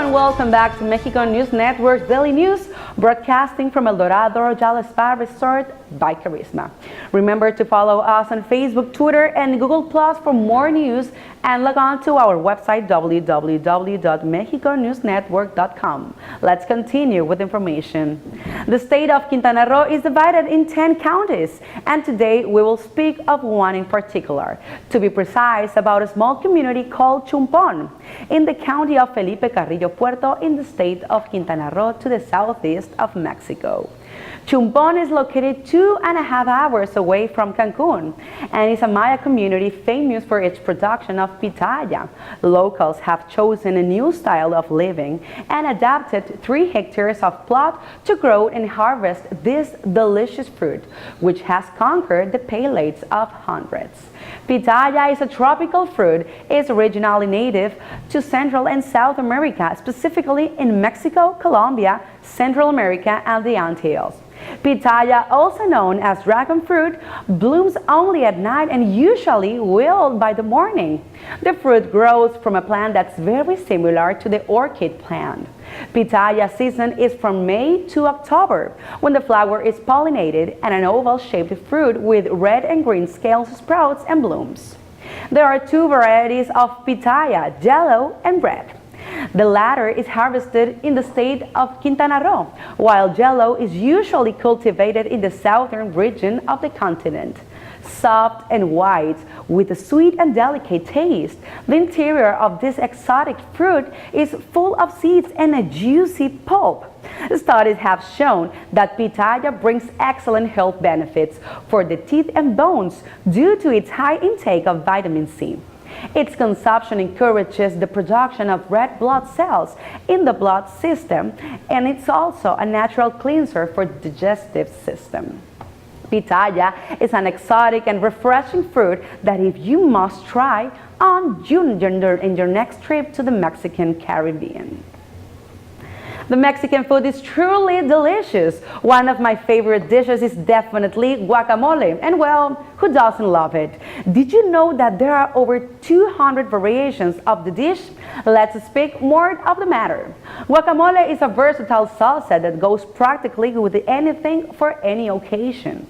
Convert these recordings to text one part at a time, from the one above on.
and welcome back to Mexico News Network's Daily News, broadcasting from El Dorado Jala Spa Resort by Charisma. Remember to follow us on Facebook, Twitter, and Google Plus for more news, and log on to our website www.mexiconewsnetwork.com. Let's continue with information. The state of Quintana Roo is divided in 10 counties, and today we will speak of one in particular. To be precise, about a small community called Chumpon in the county of Felipe Carrillo Puerto in the state of Quintana Roo to the southeast of Mexico. Chumpon is located 2.5 hours away from Cancun and is a Maya community famous for its production of pitaya. Locals have chosen a new style of living and adapted 3 hectares of plot to grow and harvest this delicious fruit, which has conquered the palates of hundreds. Pitaya is a tropical fruit. It's originally native to Central and South America, specifically in Mexico, Colombia, Central America, and the Antilles. Pitaya, also known as dragon fruit, blooms only at night and usually wilt by the morning. The fruit grows from a plant that's very similar to the orchid plant. Pitaya season is from May to October, when the flower is pollinated and an oval-shaped fruit with red and green scales sprouts and blooms. There are 2 varieties of pitaya, yellow and red. The latter is harvested in the state of Quintana Roo, while yellow is usually cultivated in the southern region of the continent. Soft and white, with a sweet and delicate taste, the interior of this exotic fruit is full of seeds and a juicy pulp. Studies have shown that pitaya brings excellent health benefits for the teeth and bones due to its high intake of vitamin C. Its consumption encourages the production of red blood cells in the blood system, and it's also a natural cleanser for the digestive system. Pitaya is an exotic and refreshing fruit that you must try on your next trip to the Mexican Caribbean. The Mexican food is truly delicious. One of my favorite dishes is definitely guacamole, and well, who doesn't love it? Did you know that there are over 200 variations of the dish? Let's speak more of the matter. Guacamole is a versatile salsa that goes practically with anything for any occasion.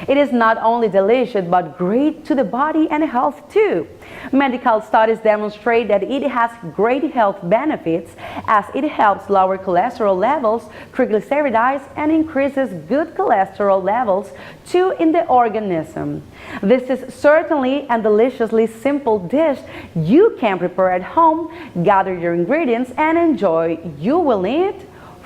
It is not only delicious but great to the body and health too. Medical studies demonstrate that it has great health benefits as it helps lower cholesterol levels, triglycerides, and increases good cholesterol levels too in the organism. This is certainly a deliciously simple dish you can prepare at home. Gather your ingredients and enjoy. You will need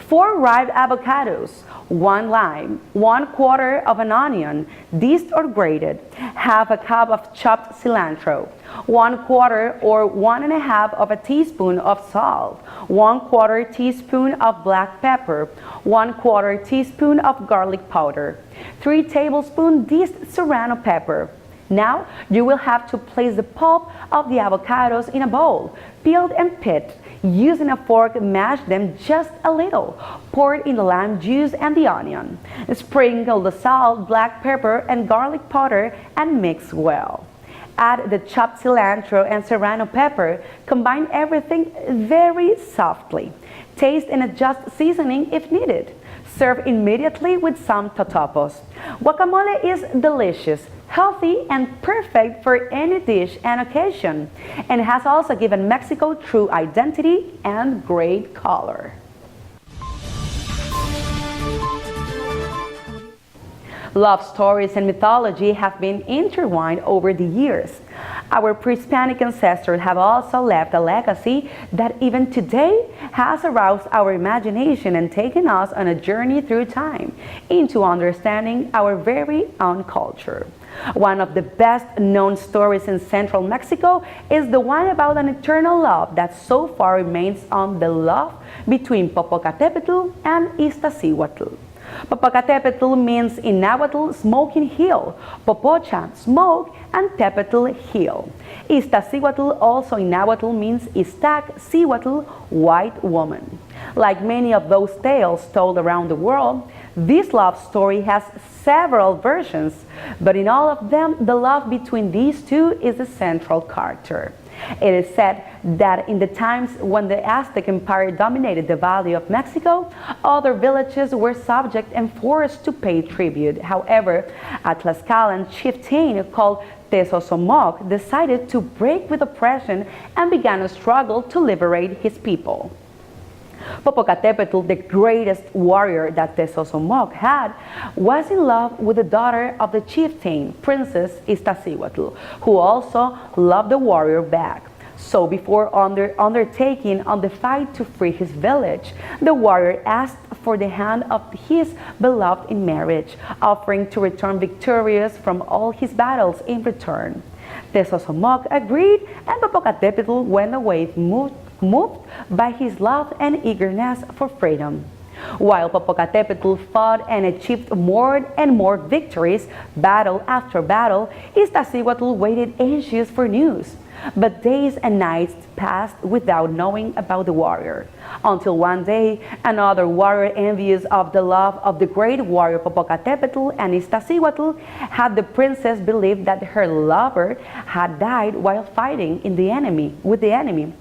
4 ripe avocados, 1 lime, 1/4 of an onion, diced or grated, half a cup of chopped cilantro, 1/4 or 1.5 of a teaspoon of salt, 1/4 teaspoon of black pepper, 1/4 teaspoon of garlic powder, 3 tablespoons diced serrano pepper. Now you will have to place the pulp of the avocados in a bowl, peeled and picked. Using a fork, mash them just a little. Pour in the lime juice and the onion. Sprinkle the salt, black pepper, and garlic powder and mix well. Add the chopped cilantro and serrano pepper. Combine everything very softly. Taste and adjust seasoning if needed. Serve immediately with some totopos. Guacamole is delicious, healthy, and perfect for any dish and occasion, and has also given Mexico true identity and great color. Love stories and mythology have been intertwined over the years. Our pre-Hispanic ancestors have also left a legacy that even today has aroused our imagination and taken us on a journey through time into understanding our very own culture. One of the best known stories in central Mexico is the one about an eternal love that so far remains on the love between Popocatépetl and Iztaccíhuatl. Popocatépetl means in Nahuatl smoking hill, Popocha smoke, and Tepetl hill. Iztaccíhuatl also in Nahuatl means Iztaccíhuatl, white woman. Like many of those tales told around the world, this love story has several versions, but in all of them, the love between these two is the central character. It is said that in the times when the Aztec Empire dominated the Valley of Mexico, other villages were subject and forced to pay tribute. However, a Tlaxcalan chieftain called Tezozomoc decided to break with oppression and began a struggle to liberate his people. Popocatépetl, the greatest warrior that Tezozomoc had, was in love with the daughter of the chieftain, Princess Iztaccíhuatl, who also loved the warrior back. So before undertaking on the fight to free his village, the warrior asked for the hand of his beloved in marriage, offering to return victorious from all his battles in return. Tezozomoc agreed, and Popocatépetl went away moved by his love and eagerness for freedom. While Popocatépetl fought and achieved more and more victories, battle after battle, Iztaccíhuatl waited anxious for news. But days and nights passed without knowing about the warrior, until one day another warrior, envious of the love of the great warrior Popocatépetl and Iztaccíhuatl, had the princess believe that her lover had died while fighting with the enemy.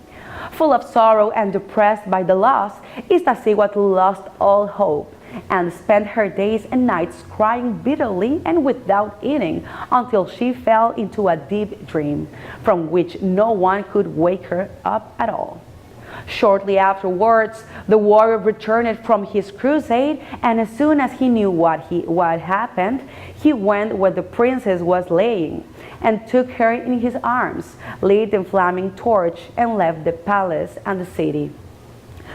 Full of sorrow and depressed by the loss, Iztaccíhuatl lost all hope and spent her days and nights crying bitterly and without eating until she fell into a deep dream from which no one could wake her up at all. Shortly afterwards, the warrior returned from his crusade, and as soon as he knew what happened, he went where the princess was laying and took her in his arms, lit a flaming torch, and left the palace and the city.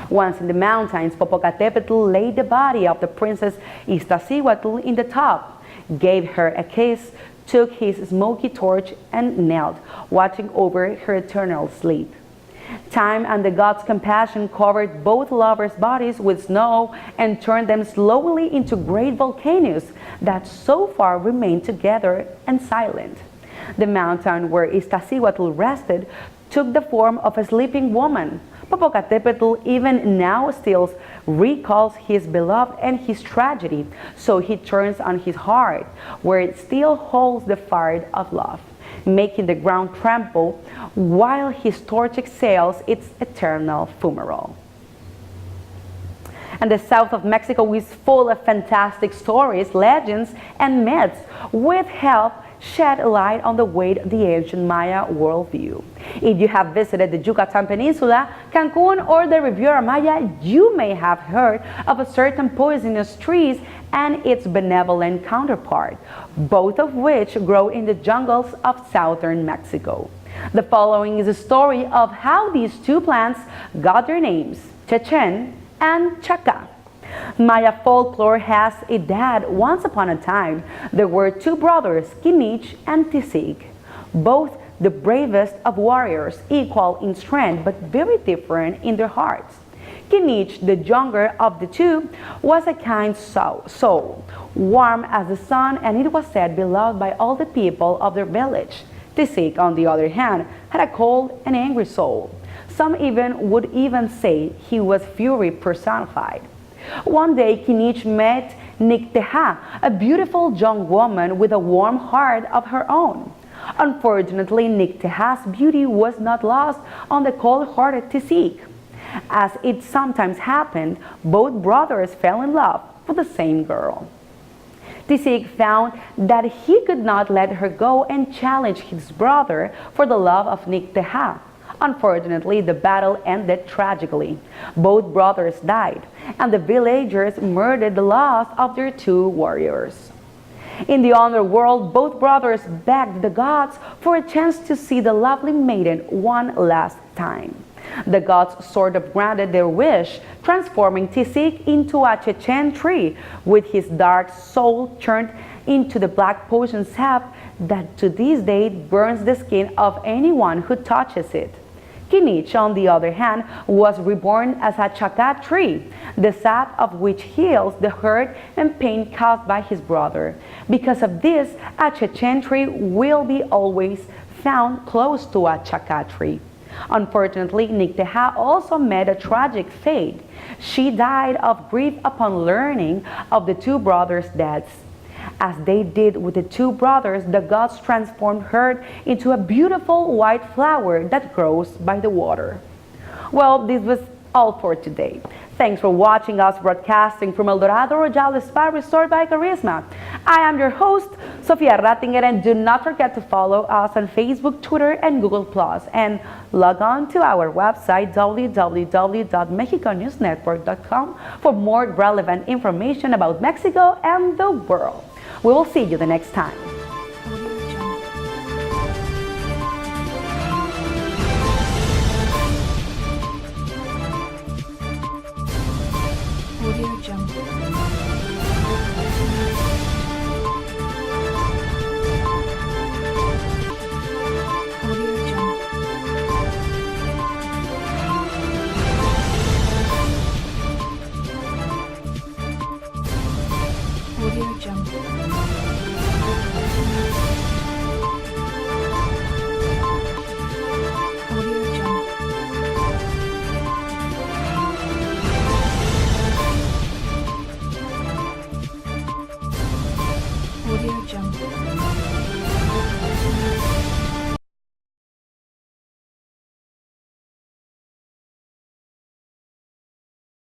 Once in the mountains, Popocatépetl laid the body of the princess Iztaccíhuatl in the top, gave her a kiss, took his smoky torch, and knelt, watching over her eternal sleep. Time and the gods' compassion covered both lovers' bodies with snow and turned them slowly into great volcanoes that so far remained together and silent. The mountain where Iztaccíhuatl rested took the form of a sleeping woman. Popocatépetl even now still recalls his beloved and his tragedy, so he turns on his heart, where it still holds the fire of love, making the ground tremble while his torch exhales its eternal fumarole. And the south of Mexico is full of fantastic stories, legends, and myths, with help shed light on the way of the ancient Maya worldview. If you have visited the Yucatan Peninsula, Cancun, or the Riviera Maya, you may have heard of a certain poisonous tree and its benevolent counterpart, both of which grow in the jungles of southern Mexico. The following is a story of how these two plants got their names, Chechen and Chaca. Maya folklore has it that once upon a time there were two brothers, Kinich and Tisig, both the bravest of warriors, equal in strength but very different in their hearts. Kinich, the younger of the two, was a kind soul, warm as the sun, and it was said beloved by all the people of their village. Tisig, on the other hand, had a cold and angry soul. Some would even say he was fury personified. One day, Kinich met Nicteja, a beautiful young woman with a warm heart of her own. Unfortunately, Nicteja's beauty was not lost on the cold-hearted Tisig. As it sometimes happened, both brothers fell in love with the same girl. Tisig found that he could not let her go and challenged his brother for the love of Nicteja. Unfortunately, the battle ended tragically. Both brothers died, and the villagers murdered the last of their two warriors. In the underworld, both brothers begged the gods for a chance to see the lovely maiden one last time. The gods sort of granted their wish, transforming Tisig into a Chechen tree, with his dark soul turned into the black poison sap that to this day burns the skin of anyone who touches it. Kinich, on the other hand, was reborn as a chaca tree, the sap of which heals the hurt and pain caused by his brother. Because of this, a Chechen tree will be always found close to a chaca tree. Unfortunately, Nicteja also met a tragic fate. She died of grief upon learning of the two brothers' deaths. As they did with the two brothers, the gods transformed her into a beautiful white flower that grows by the water. Well, this was all for today. Thanks for watching us broadcasting from El Dorado Royal Spa Resort by Carisma. I am your host, Sofia Rattinger, and do not forget to follow us on Facebook, Twitter, and Google+, and log on to our website, www.mexiconewsnetwork.com, for more relevant information about Mexico and the world. We will see you the next time.